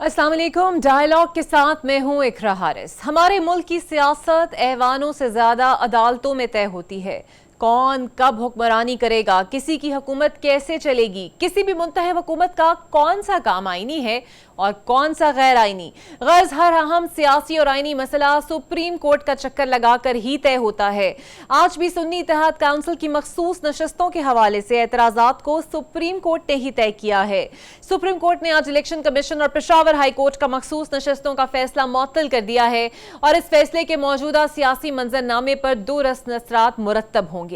अस्सलाम वालेकुम। डायलॉग के साथ मैं हूं इकरा हारिस। हमारे मुल्क की सियासत ऐवानों से ज्यादा अदालतों में तय होती है। कौन कब हुक्मरानी करेगा, किसी की हुकूमत कैसे चलेगी, किसी भी मुंतखब हुकूमत का कौन सा काम आईनी है और कौन सा गैर आईनी, गर्ज हर अहम सियासी और आईनी मसला सुप्रीम कोर्ट का चक्कर लगाकर ही तय होता है। आज भी सुन्नी इत्तेहाद काउंसिल की मखसूस नशस्तों के हवाले से एतराजात को सुप्रीम कोर्ट ने ही तय किया है। सुप्रीम कोर्ट ने आज इलेक्शन कमीशन और पेशावर हाई कोर्ट का मखसूस नशस्तों का फैसला मुअत्तल कर दिया है और इस फैसले के मौजूदा सियासी मंजरनामे पर 2 रस्म असरात मुरत्तब होंगे।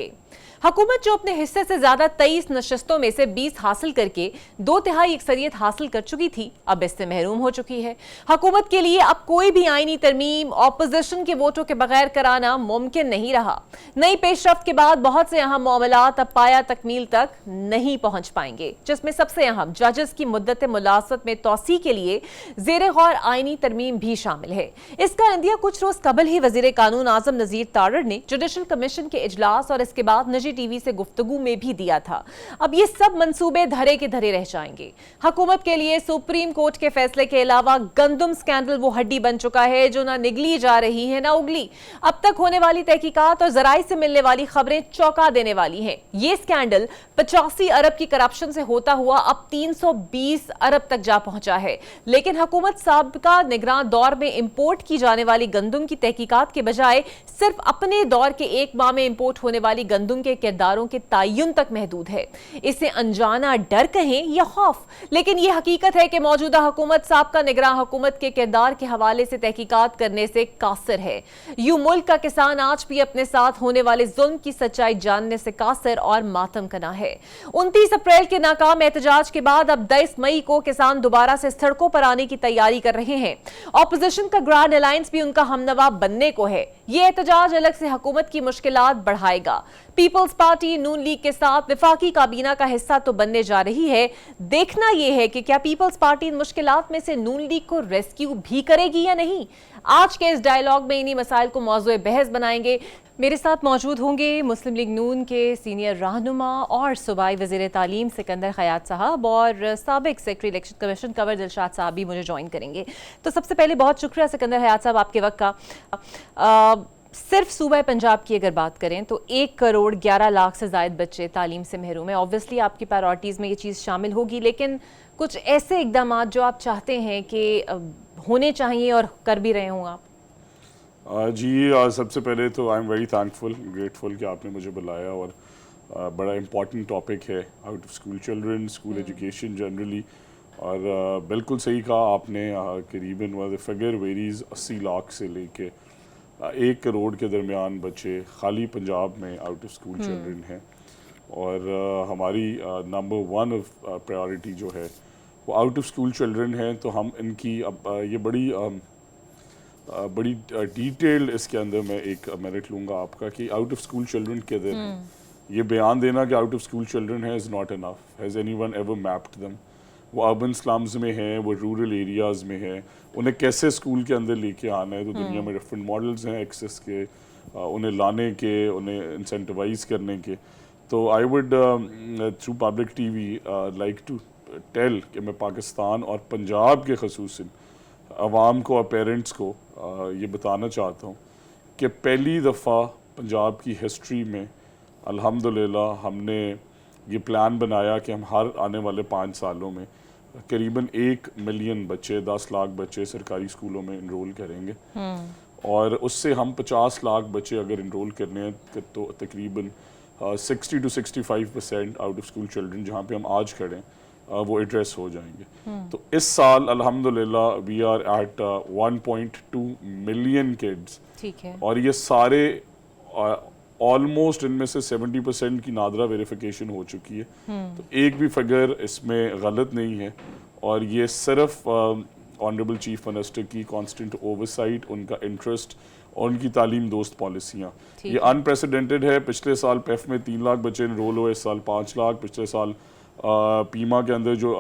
हुकूमत जो अपने हिस्से से ज्यादा 23 नशस्तों में से 20 हासिल करके 2/3 अक्सरियत हासिल कर चुकी थी, अब इससे महरूम हो चुकी है। हुकूमत के लिए अब कोई भी आईनी तरमीम ऑपोजिशन के वोटों के बगैर कराना मुमकिन नहीं रहा। नई पेशरफ्त के बाद बहुत से अहम मामलात अब पाया तकमील तक नहीं पहुंच पाएंगे, जिसमें सबसे अहम जजेस की मुद्दत मुलासत में तौसी के लिए जेर गौर आईनी तरमीम भी शामिल है। इसका इंदिया कुछ रोज कबल ही वजीर कानून आजम नजीर तारड़ ने जुडिशल कमीशन के इजलास और इसके बाद निजी टीवी से गुफ्तगू में भी दिया था। अब ये सब मंसूबे धरे के धरे रह जाएंगे। हुकूमत के लिए सुप्रीम कोर्ट के फैसले के अलावा गंदम स्कैंडल वो हड्डी बन चुका है जो ना निगली जा रही है ना उगली। अब तक होने वाली तहकीकात और जराई से मिलने वाली खबरें चौंका देने वाली हैं। ये स्कैंडल 85 अरब की करप्शन से होता हुआ अब 320 अरब तक जा पहुंचा है। लेकिन हुकूमत साबिका निगरान दौर में इंपोर्ट की जाने वाली गंदम की तहकीकात के बजाय सिर्फ अपने दौर के 1 माह में इंपोर्ट होने वाली गंदम के किरदारों के तयन तक महदूद है। इसे अनजाना डर कहें या खौफ, लेकिन यह हकीकत है कि मौजूदा हुकूमत साबका निगरान हुकूमत के किरदार के हवाले से तहकीकात करने से कासिर है। यूं मुल्क का किसान आज भी अपने साथ होने वाले जुल्म की सच्चाई जानने से कासिर और मातम कना है। 29 अप्रैल के नाकाम एहतजाज के बाद अब 23 मई को किसान दोबारा से सड़कों पर आने की तैयारी कर रहे हैं। ऑपोजिशन का ग्रैंड अलायंस भी उनका हमनवा बनने को है। यह एहतजाज अलग से हुकूमत की मुश्किलात बढ़ाएगा। पीपल्स पार्टी नून लीग के साथ विफाकी काबीना का हिस्सा तो बनने जा रही है। देखना यह है कि क्या पीपल्स पार्टी इन मुश्किलात में से नून लीग को रेस्क्यू भी करेगी या नहीं। आज के इस डायलॉग में इन्हीं मसाइल को मौजूए बहस बनाएंगे। मेरे साथ मौजूद होंगे मुस्लिम लीग नून के सीनियर रहनुमा और सूबाई वज़ीर तालीम सिकंदर खयात साहब और साबिक secretary election commission Kanwar Dilshad साहब भी मुझे ज्वाइन करेंगे। तो सबसे पहले बहुत शुक्रिया सिकंदर खयात साहब आपके वक्त का। सिर्फ सूबा पंजाब की अगर बात करें तो 1 करोड़ 11 लाख से ज़ायद बच्चे तालीम से महरूम है। ऑब्वियसली आपकी प्रायोरिटीज़ में ये चीज़ शामिल होगी, लेकिन कुछ ऐसे इकदाम जो आप चाहते हैं कि होने चाहिए और कर भी रहे हों आप। जी सबसे पहले तो I am very thankful grateful कि आपने मुझे बुलाया और बड़ा इम्पॉर्टेंट टॉपिक है out of school children, school education generally. और बिल्कुल सही कहा आपने, करीबन व फिगर वेरीज 80 लाख से लेके 1 करोड़ के दरमियान बच्चे खाली पंजाब में आउट ऑफ स्कूल चिल्ड्रन हैं। और हमारी नंबर 1 ऑफ प्रायोरिटी जो है वो आउट ऑफ स्कूल चिल्ड्रन है। तो हम इनकी अब ये बड़ी डिटेल्ड इसके अंदर मैं 1 मिनट लूँगा आपका कि आउट ऑफ स्कूल चिल्ड्रन किधर हैं। ये बयान देना कि आउट ऑफ स्कूल चिल्ड्रन है is not enough. Has anyone ever mapped them? वो अर्बन स्लम्स में हैं, वो रूरल एरियाज़ में हैं, उन्हें कैसे स्कूल के अंदर लेके आना है। तो दुनिया में डिफरेंट मॉडल्स हैं एक्सेस के, उन्हें लाने के, उन्हें इंसेंटिवाइज करने के। तो I would through public TV like to tell कि मैं पाकिस्तान और पंजाब के खसूसन अवाम को और पेरेंट्स को ये बताना चाहता हूँ कि पहली दफ़ा पंजाब की हिस्ट्री में अल्हम्दुलिल्लाह हमने ये प्लान बनाया कि हम हर आने वाले 5 सालों में करीबन 1 मिलियन बच्चे, 10 लाख बच्चे सरकारी स्कूलों में इनरोल करेंगे। और उससे हम 50 लाख बच्चे अगर इनरोल करने हैं तो तकरीबन 60 to 65% out of school children जहाँ पे हम आज खड़े हैं वो एड्रेस हो जाएंगे। तो इस साल अल्हम्दुलिल्लाह we are at 1.2 million kids. ठीक है। और ये सारे ऑलमोस्ट इनमें से 70% की नादरा वेरिफिकेशन हो चुकी है। तो एक भी फिगर इसमें गलत नहीं है। और ये सिर्फ ऑनरेबल चीफ मिनिस्टर की कांस्टेंट ओवरसाइट, उनका इंटरेस्ट और उनकी तालीम दोस्त पॉलिसियाँ, ये अनप्रेसिडेंटेड है। पिछले साल पेफ में 3 लाख बच्चे इनरोल हुए, इस साल 5 लाख। पिछले साल पीमा के अंदर जो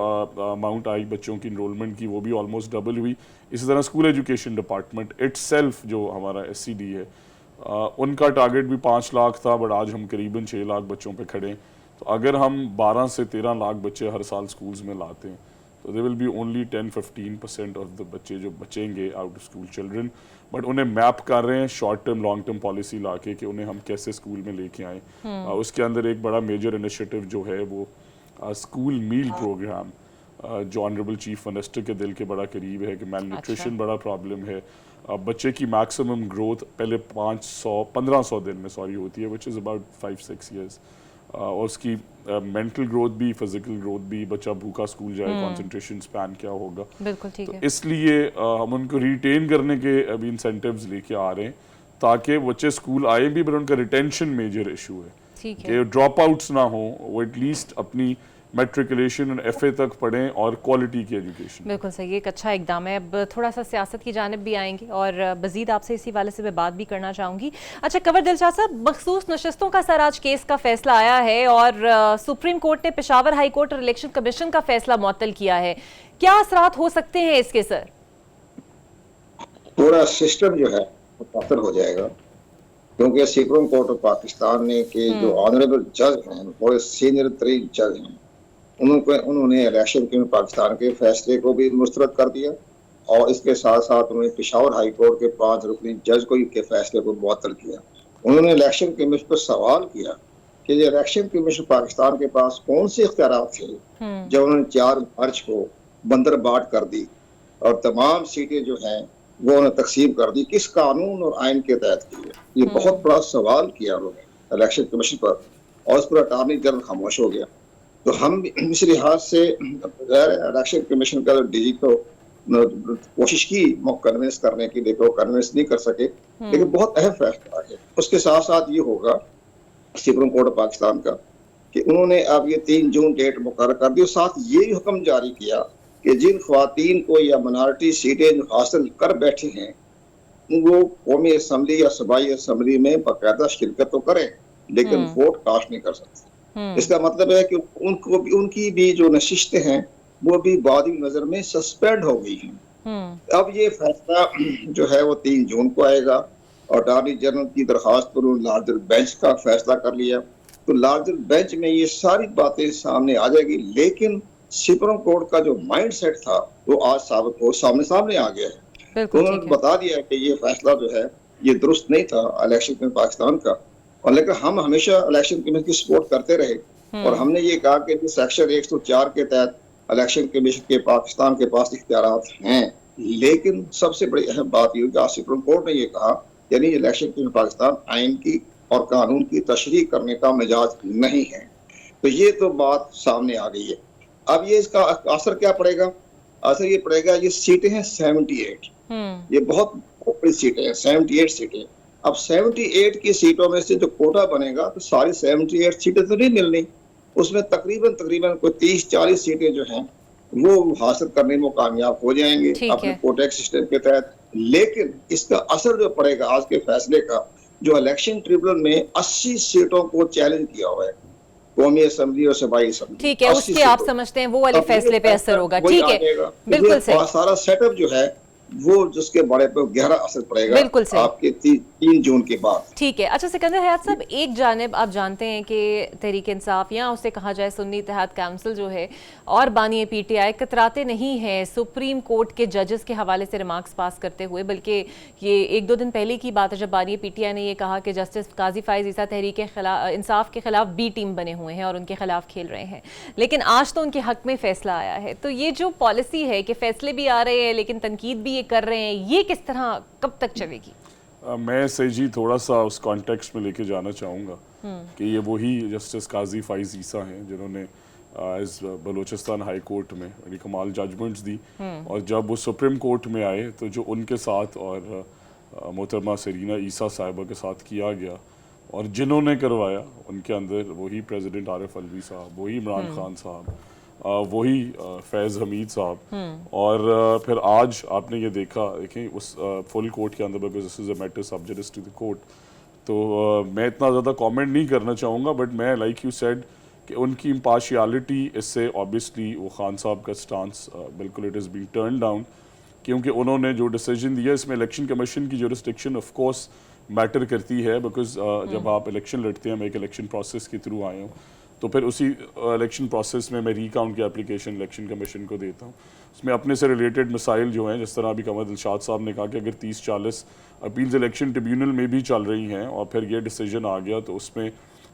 अमाउंट आई बच्चों की इनरोलमेंट की वो भी ऑलमोस्ट डबल हुई। इसी तरह स्कूल एजुकेशन डिपार्टमेंट इटसेल्फ जो हमारा SCD है उनका टारगेट भी 5 लाख था, बट आज हम करीबन 6 लाख बच्चों पे खड़े हैं। तो अगर हम 12 से 13 लाख बच्चे हर साल स्कूल्स में लाते हैं तो they will be only 10-15% of the बच्चे जो बचेंगे out of school children, but उन्हें मैप कर रहे हैं short term long term policy लाके कि उन्हें हम कैसे स्कूल में लेके आएँ। उसके अंदर एक बड़ा मेजर इनिशिएटिव जो है वो स्कूल मील प्रोग्राम, जो ऑनरेबल चीफ मिनिस्टर के दिल के बड़ा करीब है कि मेल न्यूट्रिशन बड़ा प्रॉब्लम है। बच्चे की मैक्सिमम ग्रोथ पहले 1500 दिन में होती है, विच इज़ अबाउट 5-6 ईयर्स, और उसकी मेंटल ग्रोथ भी, फिजिकल ग्रोथ भी, बच्चा भूखा स्कूल जाए, कंसंट्रेशन स्पैन क्या होगा। बिल्कुल ठीक तो है। इसलिए हम उनको रिटेन करने के अभी इंसेंटिव्स लेके आ रहे हैं ताकि बच्चे स्कूल आए भी, पर उनका रिटेंशन मेजर इशू है ठीक है। कि ड्रॉप आउट्स ना हो, वो एटलीस्ट अपनी मेट्रिकुलेशन और एफए तक पढ़ें और क्वालिटी की एजुकेशन। बिल्कुल सही, एक अच्छा इकदाम है। अब थोड़ा सा सियासत की जानिब भी आएंगे और मज़ीद आपसे इसी वाले से मैं बात भी करना चाहूँगी। अच्छा कंवर दिलशाद साहब, मखसूस नशस्तों का सराज केस का फैसला आया है और सुप्रीम कोर्ट ने पेशावर हाई कोर्ट और इलेक्शन कमीशन का फैसला मुअत्तल किया है, क्या असरात हो सकते हैं इसके सर? पूरा सिस्टम जो है वो मुअत्तल हो जाएगा, क्योंकि सुप्रीम कोर्ट ऑफ पाकिस्तान ने के जो ऑनरेबल जज हैं, वो सीनियर तरीन जज हैं, उन्होंने इलेक्शन कमीशन पाकिस्तान के फैसले को भी मुस्तरद कर दिया और इसके साथ साथ उन्होंने पेशावर हाई कोर्ट के 5 रुकनी जज को के फैसले को मुअत्तल किया। उन्होंने इलेक्शन कमीशन पर सवाल किया कि ये इलेक्शन कमीशन पाकिस्तान के पास कौन से इख्तियारात थे जब उन्होंने 4 मार्च को बंदर बाट कर दी और तमाम सीटें जो हैं वो उन्हें तकसीम कर दी, किस कानून और आइन के तहत की है। ये बहुत बड़ा सवाल किया उन्होंने इलेक्शन कमीशन पर और उस पर अटॉर्नी जनरल खामोश हो गया। तो हम इस लिहाज से इलेक्शन कमीशन का डीजी को कोशिश की कन्विंस करने की, देखो कन्विंस नहीं कर सके, लेकिन बहुत अहम फैसला है। उसके साथ साथ ये होगा सुप्रीम कोर्ट ऑफ पाकिस्तान का कि उन्होंने अब ये 3 जून डेट मुकर्रर कर दी और साथ ये हुक्म जारी किया कि जिन ख्वातीन को या मिनॉरिटी सीटें जो हासिल कर बैठे हैं वो कौमी असम्बली या सूबाई असम्बली में बाकायदा शिरकत तो करें, लेकिन वोट कास्ट नहीं कर सकते। इसका मतलब है कि उनको भी, उनकी भी जो नशिस्तें हैं वो भी बाद नजर में सस्पेंड हो गई हैं। अब ये फैसला जो है वो 3 जून को आएगा और अटॉर्नी जनरल की दरखास्त पर लार्जर बेंच का फैसला कर लिया, तो लार्जर बेंच में ये सारी बातें सामने आ जाएगी। लेकिन सुप्रीम कोर्ट का जो माइंड सेट था वो आज सामने आ गया है। तो उन्होंने बता दिया कि ये फैसला जो है ये दुरुस्त नहीं था इलेक्शन कमीशन पाकिस्तान का, और लेकिन हम हमेशा इलेक्शन कमीशन की सपोर्ट करते रहे और हमने ये कहा कि सेक्शन 104 के तहत इलेक्शन कमीशन के पाकिस्तान के पास इख्तियारात हैं। लेकिन सबसे बड़ी अहम बात ये कि सुप्रीम कोर्ट ने ये कहा यानी इलेक्शन कमीशन पाकिस्तान आइन की और कानून की तशरीह करने का मिजाज नहीं है। तो ये तो बात सामने आ गई है। अब ये इसका असर क्या पड़ेगा? असर ये पड़ेगा, ये सीटें हैं 78, ये बहुत बड़ी सीटें हैं, 78 सीटें। अब 78 की सीटों में से जो कोटा बनेगा तो सारी 78 सीटें तो नहीं मिलनी, उसमें तकरीबन कोई 30-40 सीटें जो हैं वो हासिल करने में कामयाब हो जाएंगे अपने कोटा सिस्टम के तहत। लेकिन इसका असर जो पड़ेगा आज के फैसले का, जो इलेक्शन ट्रिब्यूनल में 80 सीटों को चैलेंज किया हुआ है, कौमी असम्बली और सूबाई असम्बली, ठीक है, उसके आप समझते हैं वो वाले फैसले पे असर होगा। ठीक है, बिल्कुल सही। सारा सेटअप जो है वो जिसके बारे पर गहरा असर पड़ेगा बिल्कुल सही आपके 3 जून के बाद। ठीक है। अच्छा सिकंदर हयात साहब, एक जानिब आप जानते हैं कि तहरीक इंसाफ या उसे कहा जाए सुन्नी इत्तेहाद काउंसिल जो है और बानी पीटीआई कतराते नहीं हैं सुप्रीम कोर्ट के जजेस के हवाले से रिमार्क्स पास करते हुए, बल्कि ये 1-2 दिन पहले की बात है जब बानी पीटीआई ने ये कहा कि जस्टिस काजी फाइज ईसा तहरीक इंसाफ के खिलाफ बी टीम बने हुए हैं और उनके खिलाफ खेल रहे हैं, लेकिन आज तो उनके हक में फैसला आया है। तो ये जो पॉलिसी है कि फैसले भी आ रहे हैं लेकिन तनकीद भी ये कर रहे हैं, ये किस तरह कब तक चलेगी? मैं सही जी थोड़ा सा उस कॉन्टेक्स्ट में लेके जाना चाहूँगा कि ये वही जस्टिस काजी फाइज ईसा हैं जिन्होंने इस बलूचिस्तान हाई कोर्ट में बड़ी कमाल जजमेंट्स दी, और जब वो सुप्रीम कोर्ट में आए तो जो उनके साथ और मोहतरमा सरीना ईसा साहिबा के साथ किया गया और जिन्होंने करवाया उनके अंदर वही प्रेसिडेंट आरिफ अलवी साहब, वही इमरान खान साहब, वही फैज़ हमीद साहब, और फिर आज आपने ये देखें उस फुल कोर्ट के अंदर, because this is a matter सब जुडिस टू द कोर्ट, तो मैं इतना ज़्यादा कमेंट नहीं करना चाहूँगा, बट मैं लाइक यू सेड कि उनकी इम्पार्शियलिटी इससे ऑब्वियसली वो खान साहब का स्टांस बिल्कुल it is being turn down, क्योंकि उन्होंने जो डिसीजन दिया इसमें इलेक्शन कमीशन की जुरिस्डिक्शन ऑफ कोर्स मैटर करती है, बिकॉज जब आप इलेक्शन लड़ते हैं, मैं एक इलेक्शन प्रोसेस के थ्रू आए हूँ, तो फिर उसी इलेक्शन प्रोसेस में मैं रीकाउंट की एप्लीकेशन इलेक्शन कमीशन को देता हूँ। उसमें अपने से रिलेटेड मसाइल जो हैं, जिस तरह अभी कमर दिलशाद साहब ने कहा कि अगर 30-40 अपील्स इलेक्शन ट्रिब्यूनल में भी चल रही हैं और फिर ये डिसीजन आ गया, तो उसमें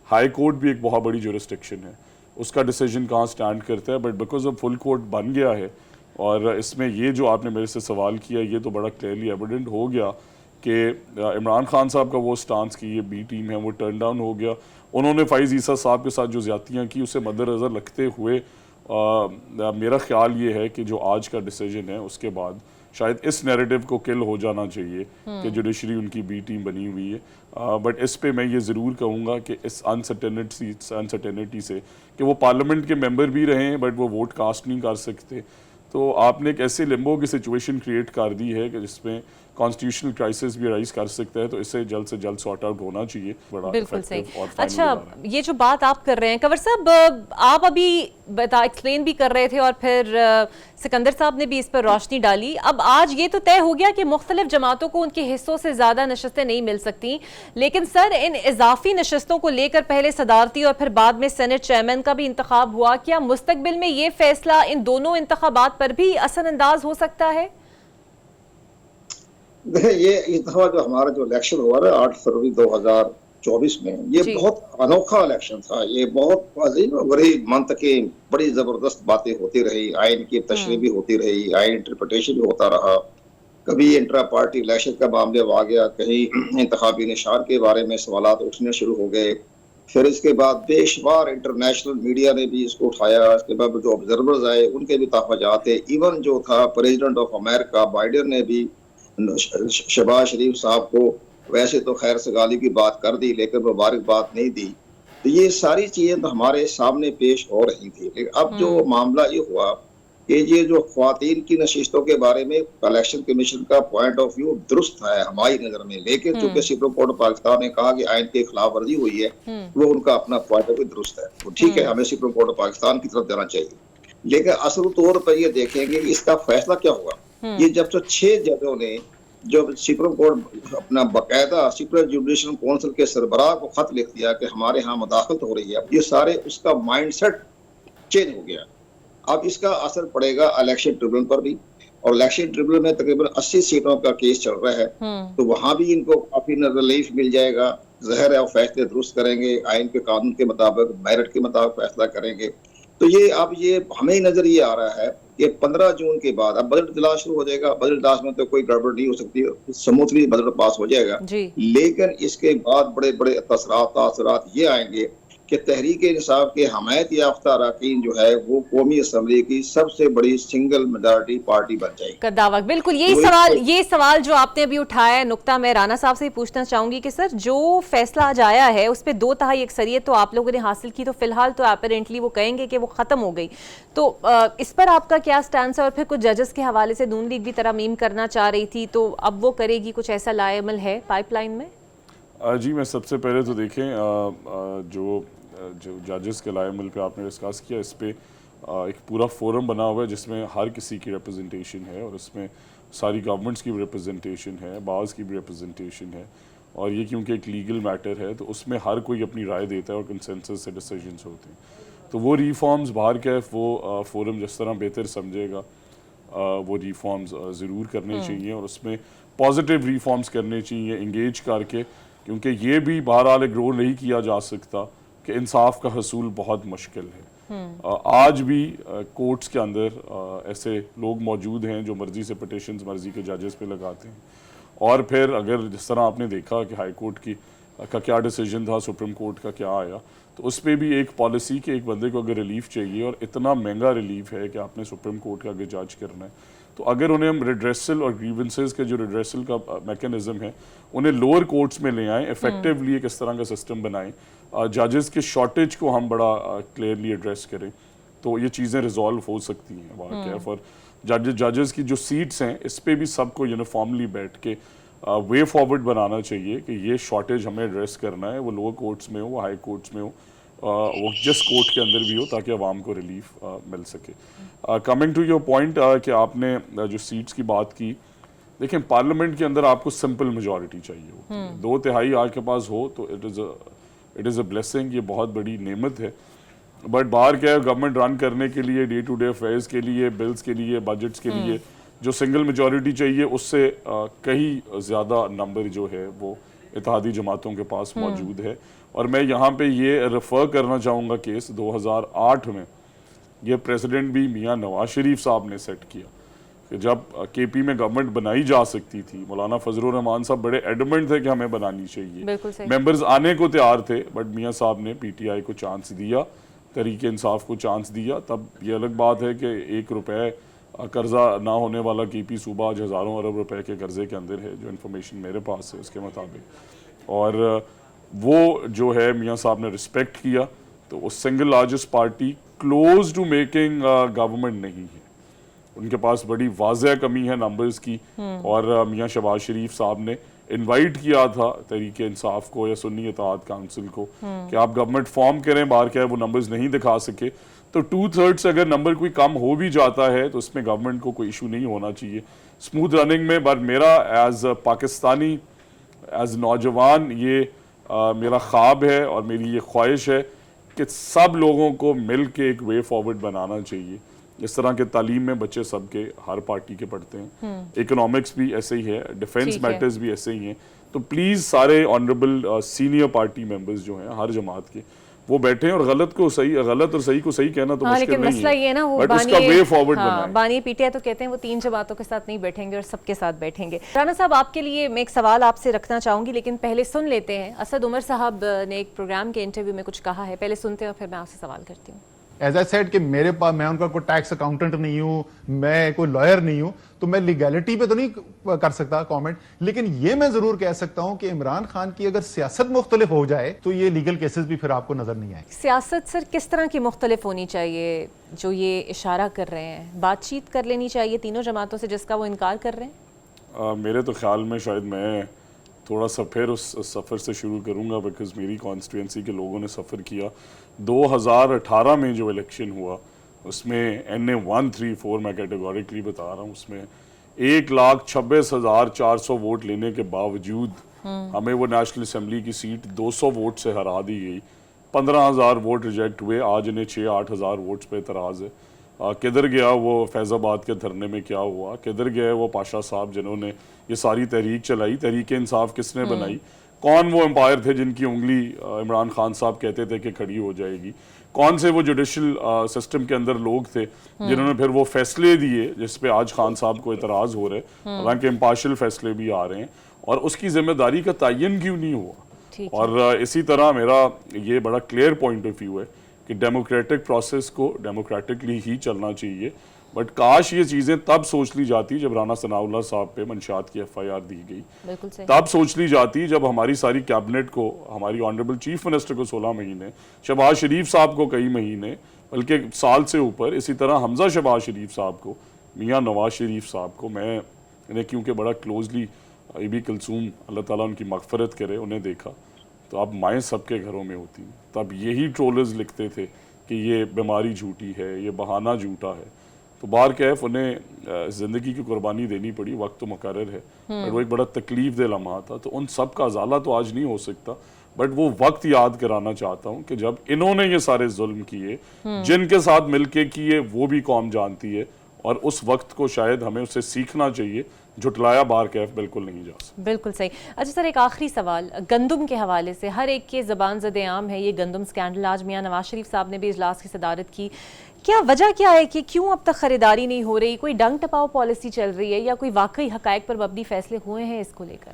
हाई कोर्ट भी एक बहुत बड़ी जुरिस्डिक्शन है, उसका डिसीजन कहाँ स्टैंड करता है। बट बिकॉज अब फुल कोर्ट बन गया है और इसमें ये जो आपने मेरे से सवाल किया, ये तो बड़ा क्लियरली एविडेंट हो गया कि इमरान खान साहब का वो स्टांस की ये बी टीम है वो टर्न डाउन हो गया। उन्होंने फ़ाइज़ ईसा साहब के साथ जो ज़्यादतियाँ की उसे मद्देनज़र रखते हुए मेरा ख्याल ये है कि जो आज का डिसीजन है उसके बाद शायद इस नैरेटिव को किल हो जाना चाहिए कि जुडिशरी उनकी बी टीम बनी हुई है। बट इस पे मैं ये ज़रूर कहूँगा कि इस अनसर्टेनिटी से कि वो पार्लियामेंट के मेंबर भी रहें बट वो वोट कास्ट नहीं कर सकते, तो आपने एक ऐसे लिम्बो की सिचुएशन क्रिएट कर दी है कि जिसमें कॉन्स्टिट्यूशनल क्राइसिस भी राइज कर सकता है। तो इससे जल्द से जल्द सॉर्ट आउट होना चाहिए। बड़ा बिल्कुल सही। और अच्छा, ये जो बात आप कर रहे हैं कंवर साहब, आप अभी एक्सप्लेन भी कर रहे थे और फिर सिकंदर साहब ने भी इस पर रोशनी डाली। अब आज ये तो तय हो गया कि मुख्तलिफ जमातों को उनके हिस्सों से ज़्यादा नशस्तें नहीं मिल सकती, लेकिन सर इन इजाफी नशस्तों को लेकर पहले सदारती और फिर बाद में सेनेट चेयरमैन का भी इंतखाब हुआ। क्या मुस्तकबिल में ये फैसला इन दोनों इंतखाबात पर भी असरअंदाज हो सकता है? ये इस दफा जो हमारा जो इलेक्शन हुआ ना 8 फरवरी 2024 में, ये बहुत अनोखा इलेक्शन था। ये बहुत अजीब बड़ी मंतकी बड़ी जबरदस्त बातें होती रही, आइन की तशरीह भी होती रही, आइन इंटरप्रिटेशन भी होता रहा। कभी इंट्रा पार्टी इलेक्शन का मामले आ गया, कहीं इंतखाबी निशान के बारे में सवाल उठने शुरू हो गए। फिर इसके बाद बेशुमार इंटरनेशनल मीडिया ने भी इसको उठाया। इसके बाद जो ऑब्जर्वर्स आए उनके भी तहफ़्फ़ुज़ात थे। इवन जो था प्रेसिडेंट ऑफ अमेरिका बाइडेन ने भी शहबाज शरीफ साहब को वैसे तो खैर सगाली की बात कर दी, लेकिन मुबारकबाद नहीं दी। तो ये सारी चीजें तो हमारे सामने पेश हो रही थी। लेकिन अब जो मामला ये हुआ कि ये जो ख्वातीन की नशिस्तों के बारे में इलेक्शन कमीशन का पॉइंट ऑफ व्यू दुरुस्त है हमारी नजर में, लेकिन चूंकि सुप्रीम कोर्ट पाकिस्तान ने कहा कि आइन की खिलाफ वर्जी हुई है, वो उनका अपना पॉइंट ऑफ व्यू दुरुस्त है। वो ठीक है, हमें सुप्रीम कोर्ट पाकिस्तान की तरफ जाना चाहिए, लेकिन असल तौर पर ये देखेंगे कि इसका फैसला क्या होगा। ये जब से 6 जजों ने जो सुप्रीम कोर्ट अपना बाकायदा सुप्रीम जुडिशल काउंसिल के सरबराह को खत लिख दिया कि हमारे यहाँ मदाखलत हो रही है, ये सारे उसका माइंडसेट चेंज हो गया। अब इसका असर पड़ेगा इलेक्शन ट्रिब्यूनल पर भी, और इलेक्शन ट्रिब्यूनल में तकरीबन 80 सीटों का केस चल रहा है, तो वहां भी इनको काफी रिलीफ मिल जाएगा। ज़ाहिर है वो फैसले दुरुस्त करेंगे, आइन के कानून के मुताबिक मेरिट के मुताबिक फैसला करेंगे। तो ये अब ये हमें नजर ये आ रहा है कि 15 जून के बाद अब बजट इजलास शुरू हो जाएगा। बजट इजलास में तो कोई गड़बड़ नहीं हो सकती, स्मूथली बजट पास हो जाएगा। लेकिन इसके बाद बड़े बड़े तासरात ये आएंगे कि तहरीक इंसाफ के हमायत याफ्ता अरकान जो है वो कौमी असम्बली की सबसे बड़ी सिंगल मेजॉरिटी पार्टी बन जाएगी का दावा। बिल्कुल ये सवाल जो आपने अभी उठाया है नुक्ता, मैं राना साहब से पूछना चाहूंगी कि सर जो फैसला आज आया है उस पर 2/3 अक्सरियत तो आप लोगों ने हासिल की, तो फिलहाल तो अपेरेंटली वो कहेंगे कि वो खत्म हो गई। तो इस पर आपका क्या स्टैंड है? और फिर कुछ जजेस के हवाले से नून लीग भी तरमीम करना चाह रही थी, तो अब वो करेगी, कुछ ऐसा लाएमल है पाइपलाइन में? जी, मैं सबसे पहले तो देखें जो जजेस के लाएमल पे आपने डिस्कस किया, इस पे एक पूरा फोरम बना हुआ है जिसमें हर किसी की रिप्रेजेंटेशन है, और उसमें सारी गवर्नमेंट्स की भी रिप्रेजेंटेशन है, बाज़ की भी रिप्रेजेंटेशन है। और ये क्योंकि एक लीगल मैटर है तो उसमें हर कोई अपनी राय देता है और कंसेंसस से डिसीजंस होते हैं। तो वो रिफॉर्म्स बाहर का वो फोरम जिस तरह बेहतर समझेगा वो रिफॉर्म्स ज़रूर करने चाहिए, और उसमें पॉजिटिव रिफॉर्म्स करने चाहिए इंगेज करके, क्योंकि ये भी बहरहाल इग्नोर नहीं किया जा सकता कि इंसाफ का हसूल बहुत मुश्किल है। आज भी कोर्ट्स के अंदर ऐसे लोग मौजूद हैं जो मर्जी से पिटिशंस मर्जी के जजेस पे लगाते हैं, और फिर अगर जिस तरह आपने देखा कि हाई कोर्ट का क्या डिसीजन था, सुप्रीम कोर्ट का क्या आया, तो उस पर भी एक पॉलिसी कि एक बंदे को अगर रिलीफ चाहिए और इतना महंगा रिलीफ है कि आपने सुप्रीम कोर्ट का आगे जज करना है, तो अगर उन्हें हम रिड्रेसल और ग्रीवेंसेस के जो रिड्रेसल का मैकेनिज्म है उन्हें लोअर कोर्ट्स में ले आएँ, इफेक्टिवली एक इस तरह का सिस्टम बनाएं, जजेस के शॉर्टेज को हम बड़ा क्लियरली एड्रेस करें, तो ये चीज़ें रिजॉल्व हो सकती हैं। वाकई और जजेस की जो सीट्स हैं इस पर भी सबको यूनिफॉर्मली बैठ के वे फॉरवर्ड बनाना चाहिए कि ये शॉर्टेज हमें एड्रेस करना है, वो लोअर कोर्ट्स में हो, वो हाई कोर्ट्स में हो, वो जिस कोर्ट के अंदर भी हो, ताकि आवाम को रिलीफ मिल सके। कमिंग टू योर पॉइंट कि आपने जो सीट्स की बात की, देखें पार्लियामेंट के अंदर आपको सिंपल मेजॉरिटी चाहिए होती है, 2/3 आपके पास हो तो इट इज़ अ ब्लेसिंग, ये बहुत बड़ी नेमत है। बट बाहर क्या है, गवर्नमेंट रन करने के लिए, डे टू डे अफेयर्स के लिए, बिल्स के लिए, बजट्स के लिए जो सिंगल मेजॉरिटी चाहिए, उससे कहीं ज़्यादा नंबर जो है वो इत्तेहादी जमातों के पास मौजूद है। और मैं यहाँ पे ये रेफ़र करना चाहूँगा केस 2008 में ये प्रेसिडेंट भी मियाँ नवाज शरीफ साहब ने सेट किया कि जब केपी में गवर्नमेंट बनाई जा सकती थी, मौलाना फजलुर रहमान साहब बड़े एडमेंट थे कि हमें बनानी चाहिए, मेंबर्स आने को तैयार थे, बट मियाँ साहब ने पीटीआई को चांस दिया, तरीके इंसाफ को चांस दिया। तब ये अलग बात है कि 1 रुपए कर्जा ना होने वाला केपी सूबा आज हज़ारों अरब रुपए के कर्जे के अंदर है, जो इन्फॉर्मेशन मेरे पास है उसके मुताबिक। और वो जो है मियाँ साहब ने रिस्पेक्ट किया, तो वो single largest party close to making government नहीं है, उनके पास बड़ी वाज़ह कमी है नंबर्स की। और मियाँ शहबाज शरीफ साहब ने इनवाइट किया था तहरीक इंसाफ को या सुन्नी इत्तेहाद काउंसिल को कि आप गवर्नमेंट फॉर्म करें, बाहर क्या है वो नंबर्स नहीं दिखा सके, तो 2/3 अगर नंबर कोई कम हो भी जाता है तो उसमें गवर्नमेंट को कोई इशू नहीं होना चाहिए स्मूथ रनिंग में। बट मेरा एज पाकिस्तानी, एज नौजवान, ये मेरा ख्वाब है और मेरी ये ख्वाहिश है कि सब लोगों को मिल के एक वे फॉरवर्ड बनाना चाहिए। इस तरह के तालीम में बच्चे सबके हर पार्टी के पढ़ते हैं, इकोनॉमिक्स भी ऐसे ही है, डिफेंस मैटर्स भी ऐसे ही हैं। तो प्लीज़ सारे ऑनरेबल सीनियर पार्टी मेंबर्स जो हैं हर जमात के, वो बैठे हैं और गलत और सही को सही कहना तो मुश्किल नहीं मसला ये ना, वो बट उसका वे फॉरवर्ड बनाएं। बानी पीटीआई तो कहते हैं वो 3 जमातों के साथ नहीं बैठेंगे और सबके साथ बैठेंगे। राना साहब, आपके लिए मैं एक सवाल आपसे रखना चाहूंगी, लेकिन पहले सुन लेते हैं। असद उमर साहब ने एक प्रोग्राम के इंटरव्यू में कुछ कहा है, पहले सुनते हैं और फिर मैं आपसे सवाल करती हूँ। एज आई सेड कि मेरे पास, मैं उनका कोई टैक्स अकाउंटेंट नहीं हूं, मैं कोई लॉयर नहीं हूं, तो मैं लीगैलिटी पे तो नहीं कर सकता कमेंट, लेकिन ये मैं जरूर कह सकता हूं कि इमरान खान की अगर सियासत मुख्तलिफ हो जाए तो ये लीगल केसेस भी फिर आपको नजर नहीं आएंगे। सियासत सर किस तरह की मुख्तलिफ होनी चाहिए जो ये इशारा कर रहे हैं? बातचीत कर लेनी चाहिए तीनों जमातों से जिसका वो इनकार कर रहे हैं? मेरे तो ख्याल में शायद मैं थोड़ा सा फिर उस सफ़र से शुरू करूंगा, बिकॉज मेरी कॉन्स्टिट्यूंसी के लोगों ने सफ़र किया। 2018 में जो इलेक्शन हुआ उसमें NA 134, मैं कैटेगोरिकली बता रहा हूँ, उसमें 1,26,400 वोट लेने के बावजूद हमें वो नेशनल असम्बली की सीट 200 वोट से हरा दी गई। 15,000 वोट रिजेक्ट हुए, आज इन्हें 6-8 हज़ार वोट्स पे एतराज़ है। किधर गया वो फैज़ाबाद के धरने में, क्या हुआ? किधर गए वो पाशा साहब जिन्होंने ये सारी तहरीक चलाई? तहरीक इंसाफ किसने बनाई? कौन वो एम्पायर थे जिनकी उंगली इमरान खान साहब कहते थे कि खड़ी हो जाएगी? कौन से वो जुडिशल सिस्टम के अंदर लोग थे जिन्होंने फिर वो फैसले दिए जिस पे आज खान साहब को एतराज़ हो रहे हैं, हालांकि इम्पार्शियल फैसले भी आ रहे हैं, और उसकी जिम्मेदारी का तयन क्यों नहीं हुआ? और इसी तरह मेरा ये बड़ा क्लियर पॉइंट ऑफ व्यू है कि डेमोक्रेटिक प्रोसेस को डेमोक्रेटिकली ही चलना चाहिए, बट काश ये चीज़ें तब सोच ली जाती जब राना सनाउल्लाह साहब पे मंशात की FIR दी गई, तब सोच ली जाती जब हमारी सारी कैबिनेट को, हमारी ऑनरेबल चीफ मिनिस्टर को 16 महीने, शहबाज शरीफ साहब को कई महीने, बल्कि साल से ऊपर, इसी तरह हमजा शहबाज शरीफ साहब को, मियाँ नवाज शरीफ साहब को, मैं इन्हें क्योंकि बड़ा क्लोजली IB कुलसूम, अल्लाह ताला उनकी मगफरत करे, उन्हें देखा तो अब माएँ सबके घरों में होती, तब यही ट्रोलर्स लिखते थे कि ये बीमारी झूठी है, ये बहाना झूठा है। तो बार कैफ उन्हें ज़िंदगी की कुर्बानी देनी पड़ी, वक्त तो मुकर्रर है, बट वो एक बड़ा तकलीफ दे लम्हा था। तो उन सब का अजाला तो आज नहीं हो सकता, बट वो वक्त याद कराना चाहता हूँ कि जब इन्होंने ये सारे जुल्म किए, जिनके साथ मिलके किए, वो भी कौम जानती है, और उस वक्त को शायद हमें उससे सीखना चाहिए। झुटलाया बार कैफ बिल्कुल नहीं जा सकता। बिल्कुल सही। अच्छा सर, एक आखिरी सवाल गंदम के हवाले से, हर एक के ज़बान ज़द आम है ये गंदम स्कैंडल। आज मियाँ नवाज शरीफ साहब ने भी इजलास की सदारत की, क्या वजह क्या है कि क्यों अब तक खरीदारी नहीं हो रही? कोई डंग टपाओ पॉलिसी चल रही है या कोई वाकई हकायक पर मबनी फैसले हुए हैं इसको लेकर?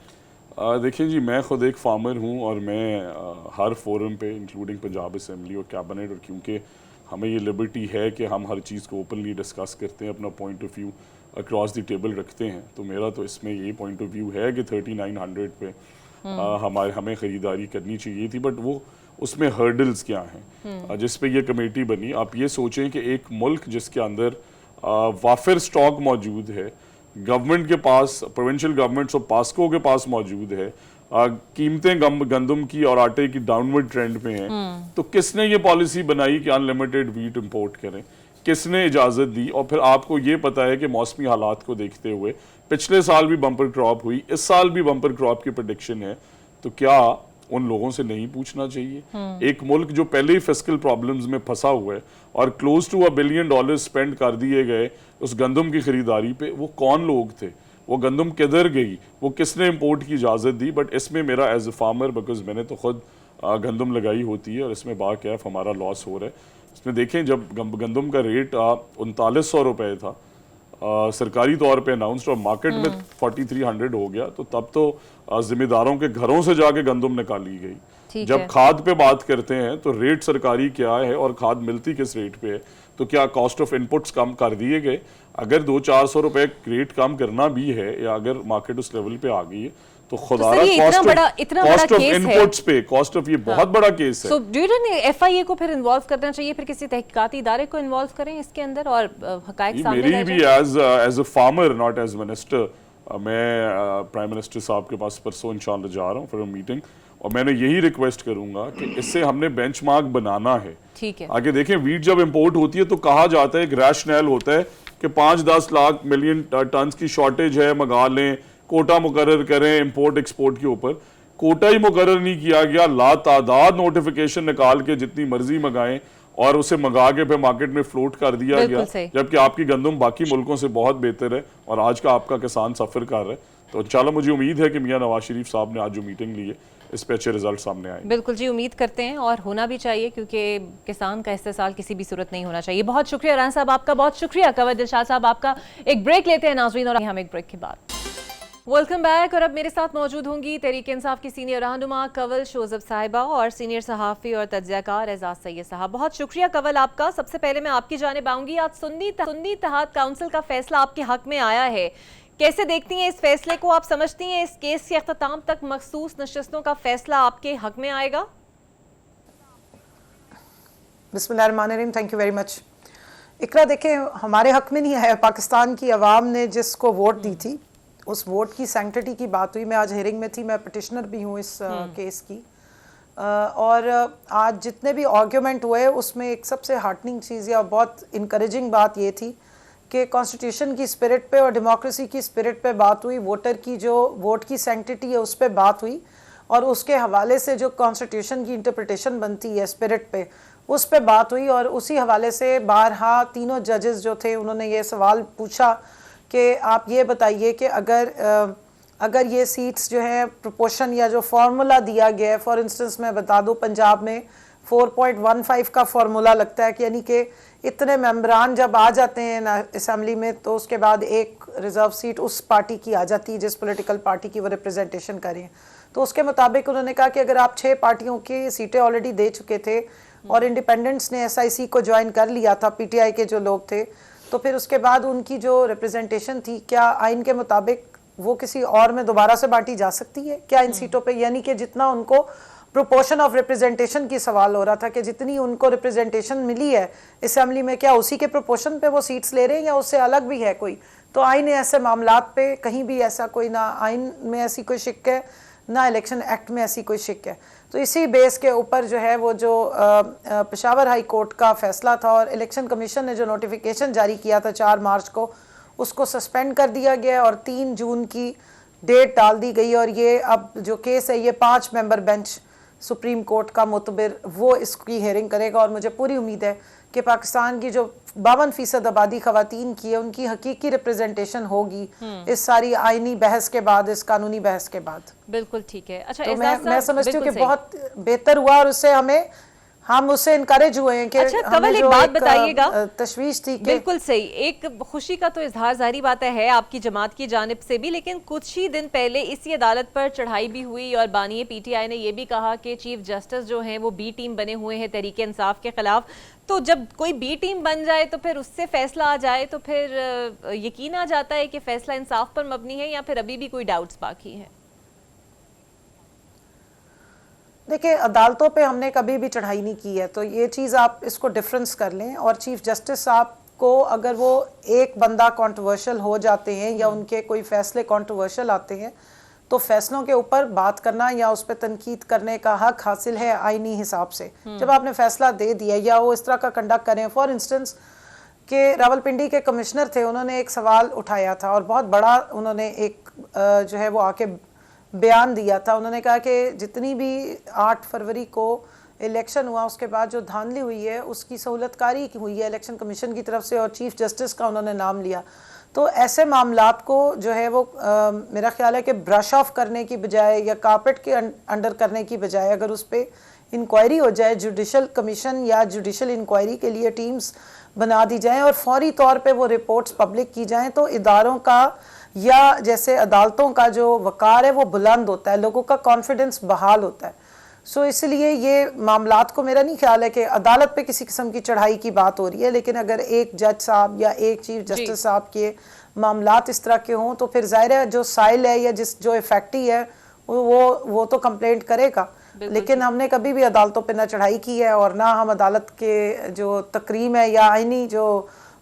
देखिए जी, मैं खुद एक फार्मर हूँ और मैं हर फोरम पे इंक्लूडिंग पंजाब असम्बली और कैबिनेट, और क्योंकि हमें ये लिबर्टी है कि हम हर चीज़ को ओपनली डिस्कस करते हैं, अपना point of view across the table रखते हैं, तो मेरा तो इसमें यही पॉइंट ऑफ व्यू है कि 3900 पे हमें ख़रीदारी करनी चाहिए थी, बट वो उसमें हर्डल्स क्या हैं जिस पे ये कमेटी बनी। आप ये सोचें कि एक मुल्क जिसके अंदर वाफिर स्टॉक मौजूद है, गवर्नमेंट के पास, प्रोविंशियल गवर्नमेंट्स और पास्को के पास मौजूद है, कीमतें गंदम की और आटे की डाउनवर्ड ट्रेंड पे हैं, तो किसने ये पॉलिसी बनाई कि अनलिमिटेड व्हीट इंपोर्ट करें? किसने इजाज़त दी? और फिर आपको ये पता है कि मौसमी हालात को देखते हुए पिछले साल भी बम्पर क्रॉप हुई, इस साल भी बम्पर क्रॉप की प्रेडिक्शन है, तो क्या उन लोगों से नहीं पूछना चाहिए? एक मुल्क जो पहले ही फिस्कल प्रॉब्लम्स में फंसा हुआ है और क्लोज टू $1 बिलियन स्पेंड कर दिए गए उस गंदम की खरीदारी पे, वो कौन लोग थे? वो गंदम किधर गई? वो किसने इंपोर्ट की इजाज़त दी? बट इसमें मेरा एज ए फार्मर, बिकॉज मैंने तो खुद गंदम लगाई होती है और इसमें बाकैफ हमारा लॉस हो रहा है। इसमें देखें, जब गंदम का रेट 3900 रुपये था सरकारी तौर पे अनाउंस्ड और मार्केट में 4300 हो गया, तो तब तो जिम्मेदारों के घरों से जाके गंदम निकाली गई। जब खाद पे बात करते हैं तो रेट सरकारी क्या है और खाद मिलती किस रेट पे है? तो क्या कॉस्ट ऑफ इनपुट्स कम कर दिए गए? अगर 200-400 रुपए रेट कम करना भी है या अगर मार्केट उस लेवल पे आ गई है तो खुदारा कॉस्ट ऑफ इनपुट्स पे, कॉस्ट ऑफ, ये बहुत बड़ा केस है। So do you think FIA को फिर इन्वॉल्व करना चाहिए, फिर किसी तहकीकाती इदारे को इन्वॉल्व करें इसके अंदर और हकायक सामने मेरी भी as a farmer, not as minister, मैं प्राइम मिनिस्टर साहब के पास परसों इंशाल्लाह जा रहा हूँ फॉर अ मीटिंग, और मैंने यही रिक्वेस्ट करूंगा कि इससे हमने बेंचमार्क बनाना है। ठीक है, आगे देखें, वीट जब इंपोर्ट होती है तो कहा जाता है, एक रैशनल होता है कि 5-10 लाख मिलियन टन की शॉर्टेज है, मंगा लें, कोटा मुकर्रर करें इंपोर्ट एक्सपोर्ट के ऊपर। कोटा ही मुकर्रर नहीं किया गया, लातादाद नोटिफिकेशन निकाल के जितनी मर्जी मंगाएं और उसे मंगा के फिर मार्केट में फ्लोट कर दिया गया, जबकि आपकी गंदम बाकी मुल्कों से बहुत बेहतर है और आज का आपका किसान सफर कर रहा है। तो इंशाल्लाह मुझे उम्मीद है कि मियां नवाज शरीफ साहब ने आज जो मीटिंग ली है इस पे अच्छे रिजल्ट सामने आए। बिल्कुल जी, उम्मीद करते हैं और होना भी चाहिए, क्योंकि किसान का इस्तेसाल किसी भी सूरत नहीं होना चाहिए। बहुत शुक्रिया राना साहब आपका, बहुत शुक्रिया कंवर दिलशाद साहब आपका। एक ब्रेक लेते हैं नाज़रीन और हम एक ब्रेक के बाद वेलकम बैक। और अब मेरे साथ मौजूद होंगी तहरीक इंसाफ की सीनियर रहनुमा कवल शोजब साहिबा और सीनियर सहाफ़ी और तज्ज़ियाकार एजाज सैयद साहब। बहुत शुक्रिया कवल आपका। सबसे पहले मैं आपकी जानिब आऊंगी। आज सुन्नी इत्तेहाद काउंसिल का फैसला आपके हक में आया है, कैसे देखती हैं इस फैसले को? आप समझती हैं इस केस के अख्ताम तक मखसूस नशस्तों का फैसला आपके हक में आएगा? बिस्मिल्लाहिर्रहमानिर्रहीम, थैंक यू वेरी मच। इकरा, देखें, हमारे हक में नहीं है, पाकिस्तान की आवाम ने जिसको वोट दी थी उस वोट की सैंक्टिटी की बात हुई। मैं आज हेयरिंग में थी, मैं पिटिशनर भी हूँ इस केस की, और आज जितने भी आर्ग्यूमेंट हुए उसमें एक सबसे हार्टनिंग चीज़ या बहुत इनकरेजिंग बात ये थी कि कॉन्स्टिट्यूशन की स्पिरिट पे और डेमोक्रेसी की स्पिरिट पे बात हुई, वोटर की जो वोट की सैंक्टिटी है उस पर बात हुई, और उसके हवाले से जो कॉन्स्टिट्यूशन की इंटरप्रिटेशन बनती है स्पिरिट पे उस पर बात हुई। और उसी हवाले से बारहा तीनों जजेस जो थे उन्होंने ये सवाल पूछा कि आप ये बताइए कि अगर ये सीट्स जो है प्रोपोर्शन या जो फार्मूला दिया गया है, फॉर इंस्टेंस मैं बता दूं पंजाब में 4.15 का फार्मूला लगता है कि यानी कि इतने मेंबरान जब आ जाते हैं ना असेंबली में तो उसके बाद एक रिजर्व सीट उस पार्टी की आ जाती है जिस पॉलिटिकल पार्टी की वो रिप्रेजेंटेशन करें। तो उसके मुताबिक उन्होंने कहा कि अगर आप 6 पार्टियों की सीटें ऑलरेडी दे चुके थे और इंडिपेंडेंट्स ने SIC को ज्वाइन कर लिया था, PTI के जो लोग थे, तो फिर उसके बाद उनकी जो रिप्रेजेंटेशन थी क्या आइन के मुताबिक वो किसी और में दोबारा से बांटी जा सकती है क्या इन सीटों पे? यानी कि जितना उनको प्रोपोर्शन ऑफ रिप्रेजेंटेशन की सवाल हो रहा था कि जितनी उनको रिप्रेजेंटेशन मिली है असेंबली में क्या उसी के प्रोपोर्शन पे वो सीट्स ले रहे हैं या उससे अलग भी है कोई? तो आइन ऐसे मामलात पे कहीं भी ऐसा कोई, ना आइन में ऐसी कोई शिक है ना इलेक्शन एक्ट में ऐसी कोई शिक है। तो इसी बेस के ऊपर जो है वो जो पेशावर हाई कोर्ट का फैसला था और इलेक्शन कमीशन ने जो नोटिफिकेशन जारी किया था 4 मार्च को, उसको सस्पेंड कर दिया गया और 3 जून की डेट डाल दी गई। और ये अब जो केस है ये 5 मेंबर बेंच सुप्रीम कोर्ट का मुतबिर वो इसकी हेयरिंग करेगा। और मुझे पूरी उम्मीद है कि पाकिस्तान की जो 52% आबादी खवातीन की है उनकी हकीकी रिप्रेजेंटेशन होगी इस सारी आईनी बहस के बाद, इस कानूनी बहस के बाद। बिल्कुल ठीक है। अच्छा, तो मैं समझती हूँ कि बहुत बेहतर हुआ और उससे हम उससे इनकरेज हुए हैं कि अच्छा, कवल एक बात बताइएगा, तशवीश थी। बिल्कुल सही, एक खुशी का तो इजहार जारी बात है आपकी जमात की जानिब से भी, लेकिन कुछ ही दिन पहले इसी अदालत पर चढ़ाई भी हुई और बानी PTI ने यह भी कहा कि चीफ जस्टिस जो हैं वो B टीम बने हुए हैं तहरीक इंसाफ के खिलाफ। तो जब कोई B टीम बन जाए तो फिर उससे फैसला आ जाए तो फिर यकीन आ जाता है कि फैसला इंसाफ पर मबनी है या फिर अभी भी कोई डाउट्स बाकी हैं? देखिए, अदालतों पे हमने कभी भी चढ़ाई नहीं की है, तो ये चीज़ आप इसको डिफरेंस कर लें। और चीफ जस्टिस साहब को अगर वो एक बंदा कंट्रोवर्शियल हो जाते हैं या उनके कोई फैसले कंट्रोवर्शियल आते हैं तो फैसलों के ऊपर बात करना या उस पर तनकीद करने का हक हासिल है आईनी हिसाब से। जब आपने फैसला दे दिया या वो इस तरह का कंडक्ट करें, फॉर इंस्टेंस के रावलपिंडी के कमिश्नर थे, उन्होंने एक सवाल उठाया था और बहुत बड़ा उन्होंने एक जो है वो आके बयान दिया था। उन्होंने कहा कि जितनी भी 8 फरवरी को इलेक्शन हुआ उसके बाद जो धांधली हुई है उसकी सहूलतकारी हुई है इलेक्शन कमीशन की तरफ से, और चीफ जस्टिस का उन्होंने नाम लिया। तो ऐसे मामलात को जो है वो मेरा ख्याल है कि ब्रश ऑफ करने की बजाय या कारपेट के अंडर करने की बजाय अगर उस पर इंक्वायरी हो जाए, जुडिशल कमीशन या जुडिशल इंक्वायरी के लिए टीम्स बना दी जाएं और फौरी तौर पे वो रिपोर्ट्स पब्लिक की जाएं, तो इदारों का या जैसे अदालतों का जो वक़ार है वो बुलंद होता है, लोगों का कॉन्फिडेंस बहाल होता है। सो इसलिए ये मामलात को मेरा नहीं ख्याल है कि अदालत पे किसी किस्म की चढ़ाई की बात हो रही है, लेकिन अगर एक जज साहब या एक चीफ जस्टिस साहब के मामलात इस तरह के हों तो फिर जाहिर है जो साइल है या जो इफेक्टी है वो तो कंप्लेंट करेगा। लेकिन हमने कभी भी अदालतों पे ना चढ़ाई की है और ना हम अदालत के जो तकरीम है या आईनी जो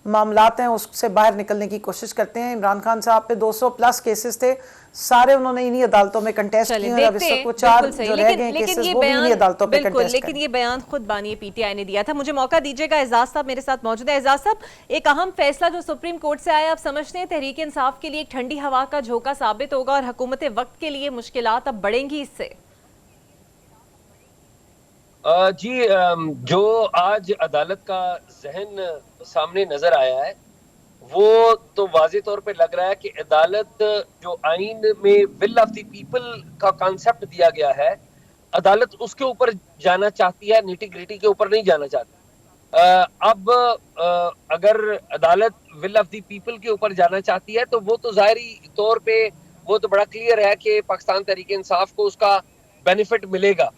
मामलात हैं उससे बाहर निकलने की कोशिश करते हैं। इमरान खान साहब पे 200 प्लस केसेस थे, सारे उन्होंने इन्हीं अदालतों में कंटेस्ट किए और अब इस वक्त वो 4 जो रह गए केसेस वो भी इन्हीं अदालतों पे कंटेस्ट। लेकिन ये बयान खुद बानी पीटीआई ने दिया था। मुझे मौका दीजिएगा, एजाज साहब मेरे साथ मौजूद है। एजाज साहब, एक अहम फैसला जो सुप्रीम कोर्ट से आया, आप समझते हैं तहरीक इंसाफ के लिए एक ठंडी हवा का झोंका साबित होगा और हुकूमत वक्त के लिए मुश्किलात अब बढ़ेंगी इससे? जी, जो आज अदालत का जहन सामने नजर आया है वो तो वाज़े तौर पे लग रहा है कि अदालत जो आइन में विल ऑफ द पीपल का कॉन्सेप्ट दिया गया है, अदालत उसके ऊपर जाना चाहती है, निटी ग्रिटी के ऊपर नहीं जाना चाहती। अब अगर अदालत विल ऑफ द पीपल के ऊपर जाना चाहती है तो वो तो ज़ाहिरी तौर पे वो तो बड़ा क्लियर है कि पाकिस्तान तहरीक इंसाफ को उसका बेनिफिट मिलेगा।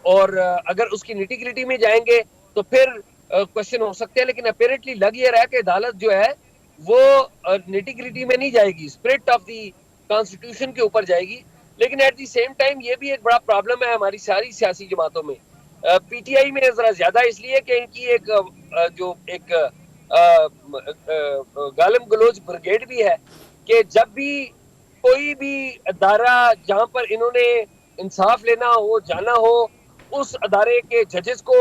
और अगर उसकी निटी ग्रिटी में जाएंगे तो फिर क्वेश्चन हो सकते हैं, लेकिन अपेरेंटली लग ये रहा है कि अदालत जो है वो निटी ग्रिटी में नहीं जाएगी, स्पिरिट ऑफ द कॉन्स्टिट्यूशन के ऊपर जाएगी। लेकिन एट द सेम टाइम ये भी एक बड़ा प्रॉब्लम है हमारी सारी सियासी जमातों में, पीटीआई में जरा ज्यादा इसलिए कि इनकी एक गालिम गलोच ब्रिगेड भी है कि जब भी कोई भी अदारा जहां पर इन्होंने इंसाफ लेना हो, जाना हो, उस अदारे के जजेस को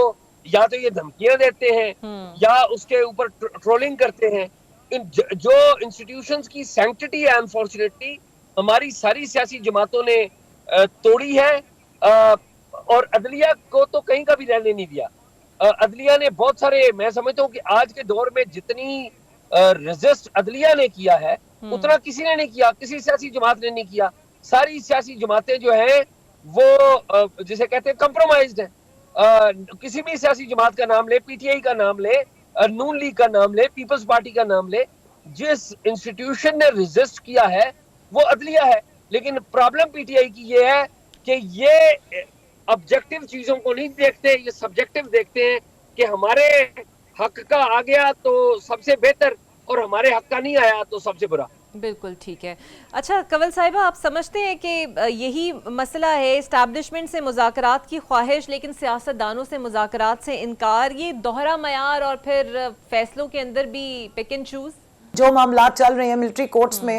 या तो ये धमकियां देते हैं या उसके ऊपर ट्रोलिंग करते हैं। जो इंस्टीट्यूशंस की सैंक्टिटी है अनफॉर्चुनेटली हमारी सारी सियासी जमातों ने तोड़ी है, और अदलिया को तो कहीं का भी रहने नहीं दिया। अदलिया ने बहुत सारे, मैं समझता हूँ कि आज के दौर में जितनी रेजिस्ट अदलिया ने किया है उतना किसी ने नहीं किया, किसी सियासी जमात ने नहीं किया। सारी सियासी जमातें जो हैं वो जिसे कहते हैं कंप्रोमाइज्ड है। किसी भी सियासी जमात का नाम ले, पीटीआई का नाम ले, नून लीग का नाम ले, पीपल्स पार्टी का नाम ले, जिस इंस्टीट्यूशन ने रेजिस्ट किया है वो अदलिया है। लेकिन प्रॉब्लम पीटीआई की ये है कि ये ऑब्जेक्टिव चीजों को नहीं देखते, ये सब्जेक्टिव देखते हैं कि हमारे हक का आ गया तो सबसे बेहतर और हमारे हक का नहीं आया तो सबसे बुरा। बिल्कुल ठीक है। अच्छा कंवल साहिबा, आप समझते हैं कि यही मसला है, एस्टैब्लिशमेंट से मुज़ाकरात की ख्वाहिश लेकिन सियासतदानों से मुज़ाकरात से इनकार, ये दोहरा मयार और फिर फैसलों के अंदर भी पिक एंड चूज? जो मामलात चल रहे हैं मिलिट्री कोर्ट्स में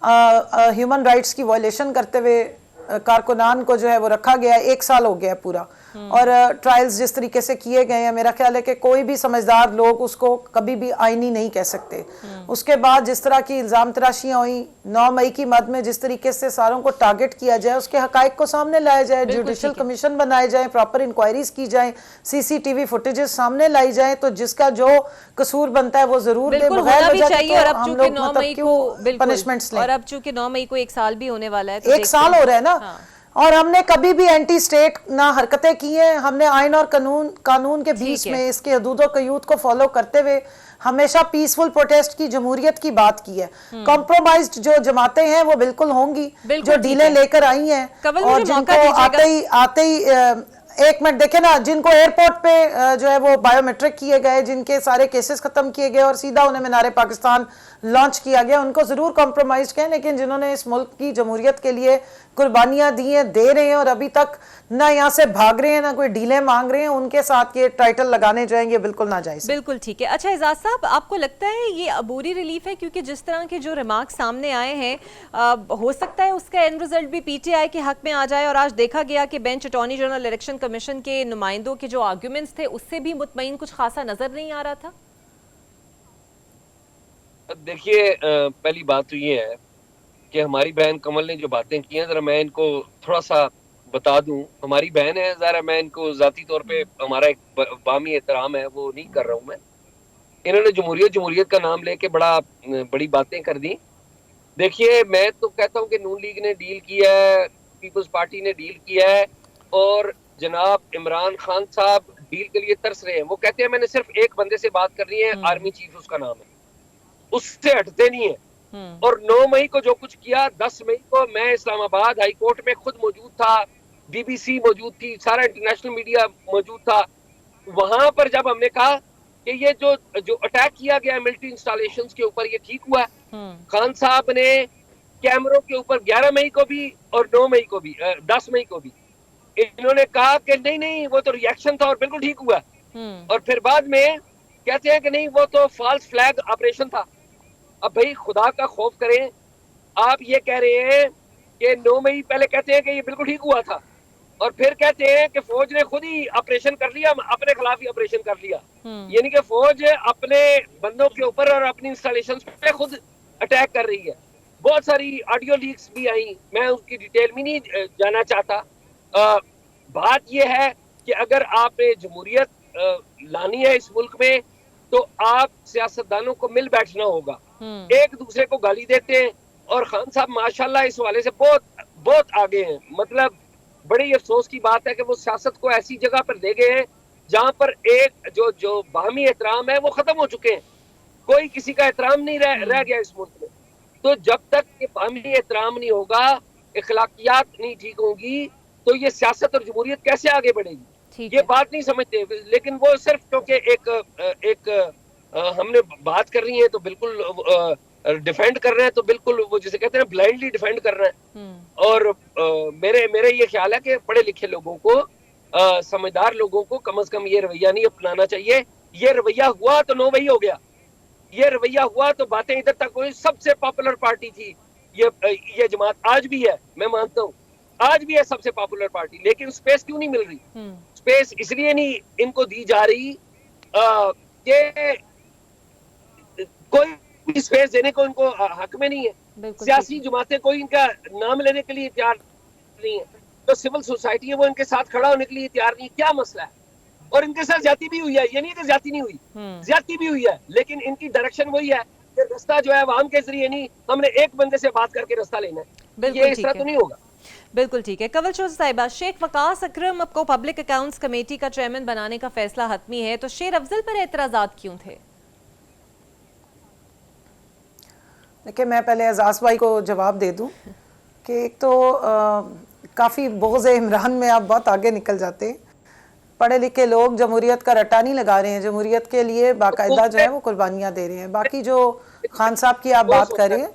ह्यूमन राइट्स की वायलेशन करते हुए कारकुनान को जो है वो रखा गया है, 1 साल हो गया है पूरा, और ट्रायल्स जिस तरीके से किए गए हैं मेरा ख्याल है कि कोई भी समझदार लोग उसको कभी भी आईनी नहीं कह सकते। उसके बाद जिस तरह की इल्ज़ाम तराशियां हुई 9 मई की मद में, जिस तरीके से सारों को टारगेट किया जाए, उसके हकाइक को सामने लाया जाए, जुडिशल कमीशन बनाए जाए, प्रॉपर इंक्वायरीज की जाए, सीसीटीवी फुटेजेस सामने लाई जाए, तो जिसका जो कसूर बनता है वो जरूर दे, बगैर पनिशमेंट्स लें। और अब चूंकि 9 मई को 1 साल भी होने वाला है, 1 साल हो रहा है ना, और हमने कभी भी एंटी स्टेट ना हरकतें की हैं। हमने आइन और कानून के बीच में इसके हदूदों कयूद को फॉलो करते हुए हमेशा पीसफुल प्रोटेस्ट की, जमहूरियत की बात की है। कॉम्प्रोमाइज्ड जो जमातें हैं वो बिल्कुल होंगी, जो डीलें लेकर आई हैं और जिनको आते ही 1 मिनट देखे ना, जिनको एयरपोर्ट पे जो है वो बायोमेट्रिक किए गए, जिनके सारे केसेस खत्म किए गए और सीधा उन्हें मीनार पाकिस्तान लॉन्च किया गया, उनको जरूर कॉम्प्रोमाइज कहें, लेकिन जिन्होंने इस मुल्क की जमहूरियत के लिए कुर्बानियां दी हैं, दे रहे हैं और अभी तक ना यहाँ से भाग रहे हैं ना कोई डीले मांग रहे हैं, उनके साथ ये टाइटल लगाने जाएंगे बिल्कुल नाजायज। बिल्कुल ठीक है। अच्छा एजाज साहब, आपको लगता है ये अबूरी रिलीफ है, क्योंकि जिस तरह के जो रिमार्क सामने आए हैं हो सकता है उसका एंड रिजल्ट भी पीटीआई के हक में आ जाए, और आज देखा गया कि bench attorney general election commission के नुमाइंदों के जो आर्ग्यूमेंट्स थे उससे भी मुतमईन कुछ खासा नजर नहीं आ रहा था? देखिए, पहली बात तो ये है कि हमारी बहन कमल ने जो बातें की हैं, जरा मैं इनको थोड़ा सा बता दूं। हमारी बहन है, जरा मैं इनको जाती तौर पे हमारा एक बामी एहतराम है, वो नहीं कर रहा हूं मैं। इन्होंने जमहूरियत का नाम लेके बड़ी बातें कर दी। देखिए, मैं तो कहता हूं कि नून लीग ने डील किया है, पीपल्स पार्टी ने डील किया है, और जनाब इमरान खान साहब डील के लिए तरस रहे हैं। वो कहते हैं मैंने सिर्फ एक बंदे से बात करनी है, आर्मी चीफ उसका नाम है, उससे हटते नहीं है। और 9 मई को जो कुछ किया, 10 मई को मैं इस्लामाबाद हाई कोर्ट में खुद मौजूद था, BBC मौजूद थी, सारा इंटरनेशनल मीडिया मौजूद था। वहां पर जब हमने कहा कि ये जो अटैक किया गया मिलिट्री इंस्टॉलेशंस के ऊपर, ये ठीक हुआ, खान साहब ने कैमरों के ऊपर 11 मई को भी और 9 मई को भी 10 मई को भी इन्होंने कहा कि नहीं नहीं वो तो रिएक्शन था और बिल्कुल ठीक हुआ। और फिर बाद में कहते हैं कि नहीं वो तो फॉल्स फ्लैग ऑपरेशन था। अब भाई खुदा का खौफ करें, आप ये कह रहे हैं कि 9 मई पहले कहते हैं कि ये बिल्कुल ठीक हुआ था, और फिर कहते हैं कि फौज ने खुद ही ऑपरेशन कर लिया, अपने खिलाफ ही ऑपरेशन कर लिया। यानी कि फौज अपने बंदों के ऊपर और अपनी इंस्टॉलेशंस पे खुद अटैक कर रही है। बहुत सारी ऑडियो लीक्स भी आई, मैं उसकी डिटेल में नहीं जाना चाहता। बात यह है कि अगर आपने जमहूरियत लानी है इस मुल्क में, तो आप सियासतदानों को मिल बैठना होगा। एक दूसरे को गाली देते हैं, और खान साहब माशाल्लाह इस वाले से बहुत बहुत आगे हैं। मतलब बड़ी अफसोस की बात है कि वो सियासत को ऐसी जगह पर ले गए हैं जहां पर एक जो बाहमी एहतराम है वो खत्म हो चुके हैं। कोई किसी का एहतराम नहीं रह गया इस मुल्क में। तो जब तक ये बाहमी एहतराम नहीं होगा, इखलाकियात नहीं ठीक होंगी, तो ये सियासत और जमहूरियत कैसे आगे बढ़ेगी? ये बात नहीं समझते। लेकिन वो सिर्फ क्योंकि एक हमने बात कर रही है तो बिल्कुल डिफेंड कर रहे हैं, तो बिल्कुल वो जिसे कहते हैं ब्लाइंडली डिफेंड कर रहे हैं। और मेरे ये ख्याल है कि पढ़े लिखे लोगों को, समझदार लोगों को कम से कम ये रवैया नहीं अपनाना चाहिए। ये रवैया हुआ तो 9 मई हो गया, ये रवैया हुआ तो बातें इधर तक हुई। सबसे पॉपुलर पार्टी थी ये जमात, आज भी है, मैं मानता हूँ आज भी है सबसे पॉपुलर पार्टी, लेकिन स्पेस क्यों नहीं मिल रही? स्पेस इसलिए नहीं इनको दी जा रही कि कोई भी स्पेस देने को इनको हक में नहीं है। सियासी जमातें कोई इनका नाम लेने के लिए तैयार नहीं है, तो सिविल सोसाइटी है वो इनके साथ खड़ा होने के लिए तैयार नहीं है। क्या मसला है? और इनके साथ ज्यादती भी हुई है, ये नहीं कि ज्यादती नहीं हुई, ज्यादती भी हुई है, लेकिन इनकी डायरेक्शन वही है कि रास्ता जो है आवाम के जरिए नहीं, हमने एक बंदे से बात करके रास्ता लेना है। ये इस तरह तो नहीं होगा। बिल्कुल ठीक है। कंवल चौधरी साहिबा, शेख वकास अकरम को पब्लिक अकाउंट्स कमेटी का चेयरमैन बनाने का फैसला हतमी है, तो शेर अफजल पर एतराजात क्यों थे? देखिए, मैं पहले एजाज भाई को जवाब दे दूं कि एक तो काफ़ी बोझ इमरान में आप बहुत आगे निकल जाते हैं। पढ़े लिखे लोग जमहूरियत का रट्टा नहीं लगा रहे हैं, जमहूरियत के लिए बाकायदा जो है वो कुर्बानियाँ दे रहे हैं। बाकी जो खान साहब की आप बात कर रहे हैं,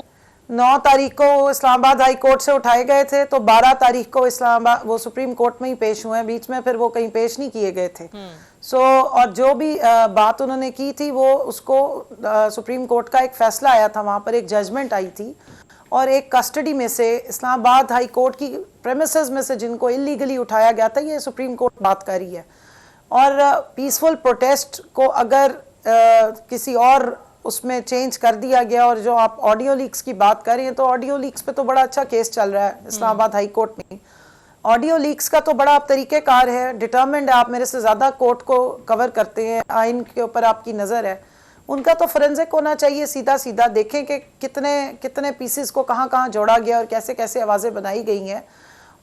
9 तारीख को इस्लामाबाद हाई कोर्ट से उठाए गए थे, तो 12 तारीख को इस्लामाबाद वो सुप्रीम कोर्ट में ही पेश हुए हैं, बीच में फिर वो कहीं पेश नहीं किए गए थे। और जो भी बात उन्होंने की थी वो उसको सुप्रीम कोर्ट का एक फैसला आया था, वहाँ पर एक जजमेंट आई थी, और एक कस्टडी में से इस्लामाबाद हाई कोर्ट की प्रेमिसेस में से जिनको इलीगली उठाया गया था, ये सुप्रीम कोर्ट बात कर रही है। और पीसफुल प्रोटेस्ट को अगर किसी और उसमें चेंज कर दिया गया, और जो आप ऑडियो लीक्स की बात कर रहे हैं, तो ऑडियो लीक्स पे तो बड़ा अच्छा केस चल रहा है इस्लामाबाद हाई कोर्ट में। ऑडियो लीक्स का तो बड़ा आप तरीक़ेकार है, डिटर्मिंड है, आप मेरे से ज़्यादा कोर्ट को कवर करते हैं, आइन के ऊपर आपकी नज़र है। उनका तो फोरेंसिक होना चाहिए, सीधा सीधा देखें कि कितने कितने पीसेस को कहाँ कहाँ जोड़ा गया और कैसे कैसे आवाज़ें बनाई गई हैं।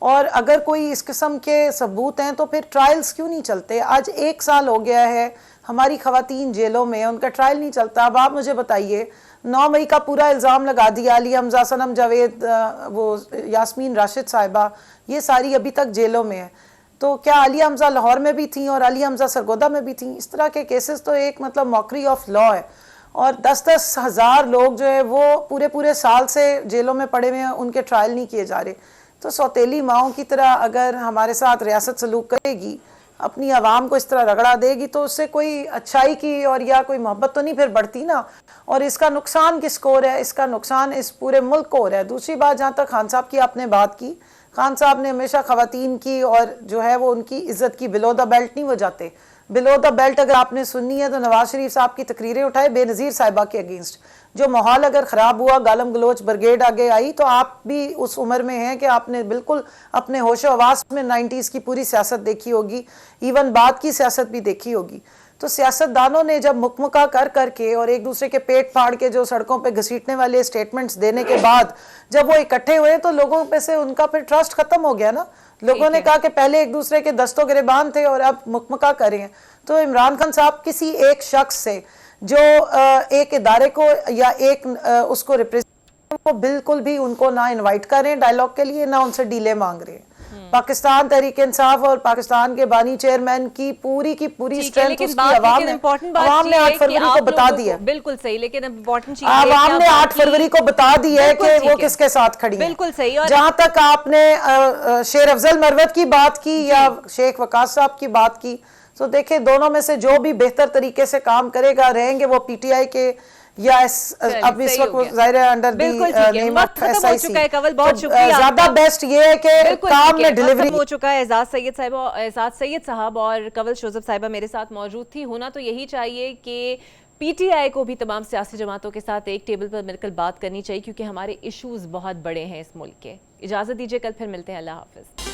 और अगर कोई इस किस्म के सबूत हैं तो फिर ट्रायल्स क्यों नहीं चलते? आज 1 साल हो गया है हमारी खवातीन जेलों में, उनका ट्रायल नहीं चलता। अब आप मुझे बताइए, 9 मई का पूरा इल्ज़ाम लगा दिया, अली हमजा, सनम जावेद, वो यास्मीन राशिद साहिबा, ये सारी अभी तक जेलों में है। तो क्या अली हमजा लाहौर में भी थी और अली हमजा सरगोदा में भी थी? इस तरह के केसेस तो एक मतलब मॉकरी ऑफ लॉ है। और 10-10 हज़ार लोग जो है वो पूरे साल से जेलों में पड़े हुए हैं, उनके ट्रायल नहीं किए जा रहे। तो सौतेली माओं की तरह अगर हमारे साथ रियासत सलूक करेगी, अपनी आवाम को इस तरह रगड़ा देगी, तो उससे कोई अच्छाई की और या कोई मोहब्बत तो नहीं फिर बढ़ती ना। और इसका नुकसान किसको हो रहा है? इसका नुकसान इस पूरे मुल्क को हो रहा है। दूसरी बात, जहाँ तक खान साहब की आपने बात की, खान साहब ने हमेशा खवातीन की और जो है वो उनकी इज्जत की, बिलो द बेल्ट नहीं वो जाते। बिलो द बेल्ट अगर आपने सुननी है तो नवाज शरीफ साहब की तकरीरें उठाए बेनज़ीर साहिबा के अगेंस्ट। जो माहौल अगर ख़राब हुआ, गालम गलोच ब्रिगेड आगे आई, तो आप भी उस उम्र में हैं कि आपने बिल्कुल अपने होशो हवास में 90s की पूरी सियासत देखी होगी, इवन बाद की सियासत भी देखी होगी। तो सियासतदानों ने जब मुकमुका कर करके और एक दूसरे के पेट फाड़ के जो सड़कों पे घसीटने वाले स्टेटमेंट्स देने के बाद जब वो इकट्ठे हुए तो लोगों पे से उनका फिर ट्रस्ट खत्म हो गया ना। लोगों ने कहा कि पहले एक दूसरे के दस्तों गिरबान थे और अब मुकमुका करें। तो इमरान खान साहब किसी एक शख्स से जो एक इदारे को या एक उसको रिप्रेजेंट, वो बिल्कुल भी उनको ना इनवाइट करें डायलॉग के लिए, ना उनसे डीले मांग रहे हैं। पाकिस्तान तहरीक इंसाफ और पाकिस्तान के बानी चेयरमैन की पूरी स्ट्रेंथ उसकी आवाम ने 8 फरवरी को बता दी है। बिल्कुल सही, लेकिन इम्पोर्टेंट चीज आवाम ने 8 फरवरी को बता दी है कि वो किसके साथ खड़ी है। बिल्कुल सही। और जहां तक आपने शेर अफजल मरवत की बात की या शेख वकास साहब की बात की, तो देखिए दोनों में से जो भी बेहतर तरीके से काम करेगा, रहेंगे वो पीटीआई के या अब इस वक्त ज़ाहिर है under the name of SIC, ज्यादा बेस्ट ये है कि काम में डिलीवरी हो चुका है। एजाज सैयद साहब और कंवल जोसेफ साहिबा मेरे साथ मौजूद थी। होना तो यही चाहिए कि पीटीआई को भी तमाम सियासी जमातों के साथ एक टेबल पर मिलकर बात करनी चाहिए, क्योंकि हमारे इश्यूज बहुत बड़े हैं इस मुल्क के। इजाजत दीजिए, कल फिर मिलते हैं। अल्लाह हाफिज।